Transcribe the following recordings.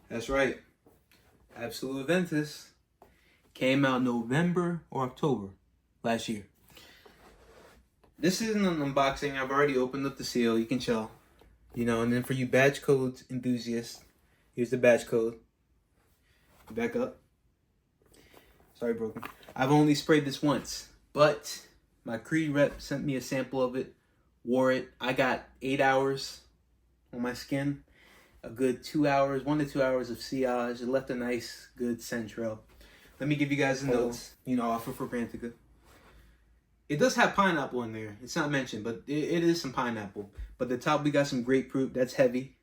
That's right. Absolu Aventus came out November or October last year. This isn't an unboxing. I've already opened up the seal. You can chill. And then for you batch codes enthusiasts, here's the batch code. Back up. Sorry, broken. I've only sprayed this once, but my Creed rep sent me a sample of it, wore it. I got 8 hours on my skin, a good 2 hours, 1 to 2 hours of sillage. It left a nice, good scent trail. Let me give you guys the notes. Offer for Brantica. It does have pineapple in there. It's not mentioned, but it is some pineapple. But the top, we got some grapefruit. That's heavy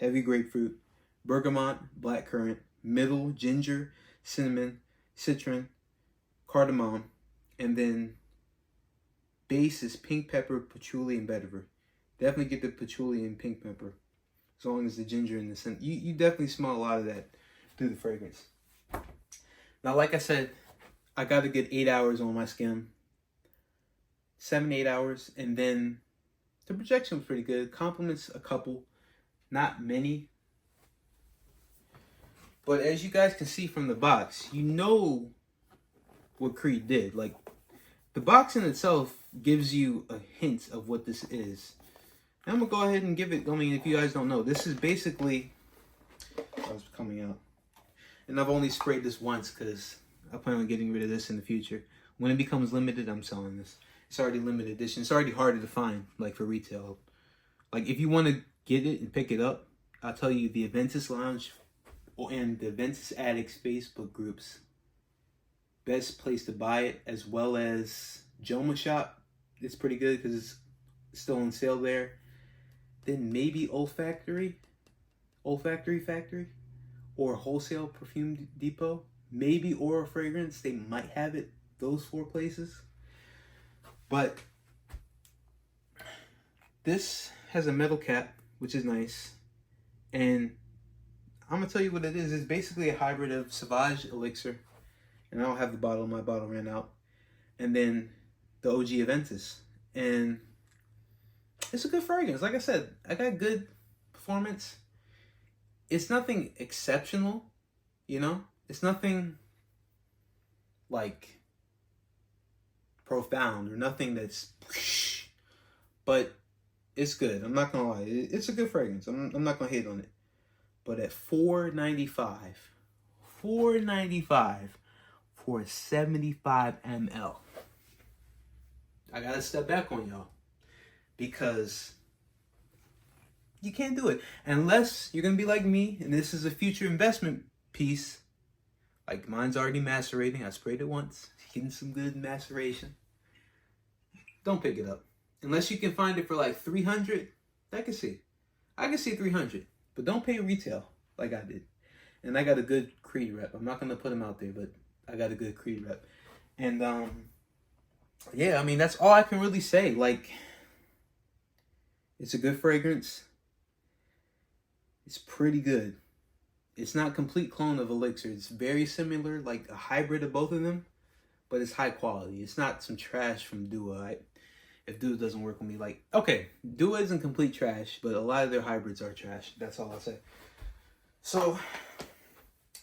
grapefruit. Bergamot, blackcurrant. Middle, ginger, cinnamon, citron, cardamom. And then base is pink pepper, patchouli, and vetiver. Definitely get the patchouli and pink pepper. As long as the ginger and the cinnamon. You definitely smell a lot of that through the fragrance. Now, like I said, I got a good 8 hours on my skin. 7, 8 hours. And then the projection was pretty good. Compliments a couple. Not many. But as you guys can see from the box, you know what Creed did. Like, the box in itself gives you a hint of what this is. And I'm going to go ahead and give it, if you guys don't know, this is basically, I was coming out. And I've only sprayed this once because I plan on getting rid of this in the future. When it becomes limited, I'm selling this. It's already limited edition. It's already harder to find, like, for retail. Like, if you want to get it and pick it up, I'll tell you, the Aventus Lounge and the Aventus Addicts Facebook groups, best place to buy it, as well as Joma Shop. It's pretty good because it's still on sale there. Then maybe Olfactory Factory, or Wholesale Perfume Depot. Maybe Aura Fragrance. They might have it. Those 4 places. But this has a metal cap, which is nice. And I'm going to tell you what it is. It's basically a hybrid of Sauvage Elixir. And I don't have the bottle. My bottle ran out. And then the OG Aventus. And it's a good fragrance. Like I said, I got good performance. It's nothing exceptional, It's nothing like profound or nothing that's, but it's good. I'm not gonna lie. It's a good fragrance. I'm not gonna hate on it. But at $4.95 for 75 ml, I gotta step back on y'all because you can't do it unless you're gonna be like me and this is a future investment piece. Like mine's already macerating. I sprayed it once, getting some good maceration. Don't pick it up unless you can find it for like $300. I can see 300, but don't pay retail like I did. And I got a good Creed rep. I'm not gonna put them out there, but I got a good Creed rep. And yeah, that's all I can really say. Like, it's a good fragrance. It's pretty good. It's not a complete clone of Elixir. It's very similar, like a hybrid of both of them, but it's high quality. It's not some trash from Dua. If Dua doesn't work with me, okay, Dua isn't complete trash, but a lot of their hybrids are trash. That's all I'll say. So,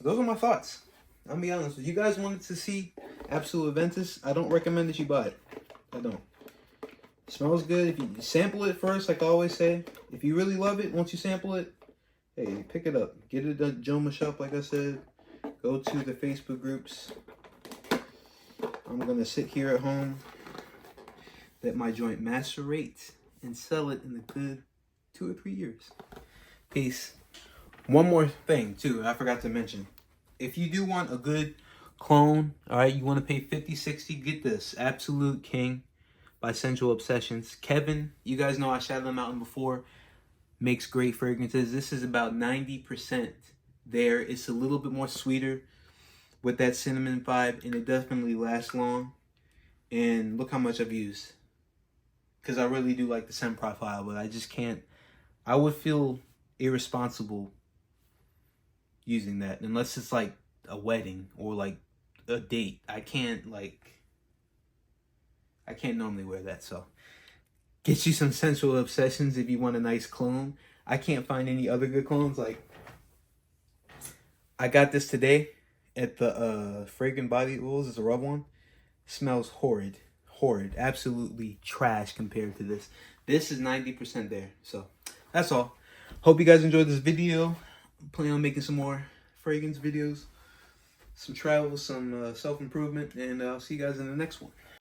those are my thoughts. I'll be honest. If you guys wanted to see Absolu Aventus, I don't recommend that you buy it. I don't. It smells good. If you sample it first, like I always say, if you really love it, once you sample it, hey, pick it up. Get it at Joma Shop, like I said. Go to the Facebook groups. I'm going to sit here at home, let my joint macerate, and sell it in a good 2 or 3 years. Peace. One more thing, too, I forgot to mention. If you do want a good clone, all right, you want to pay $50, $60, get this. Absolute King by Sensual Obsessions. Kevin, you guys know I shouted him out before. Makes great fragrances. This is about 90% there. It's a little bit more sweeter with that cinnamon vibe, and it definitely lasts long. And look how much I've used. Because I really do like the scent profile, but I just can't. I would feel irresponsible using that unless it's like a wedding or like a date. I can't normally wear that. So get you some Sensual Obsessions if you want a nice clone. I can't find any other good clones. Like, I got this today at the Fragrant Body Oils. It's a rub one. Smells horrid. Horrid. Absolutely trash compared to this. This is 90% there. So that's all. Hope you guys enjoyed this video. I'm planning on making some more fragrance videos, some travel, some self-improvement, and I'll see you guys in the next one.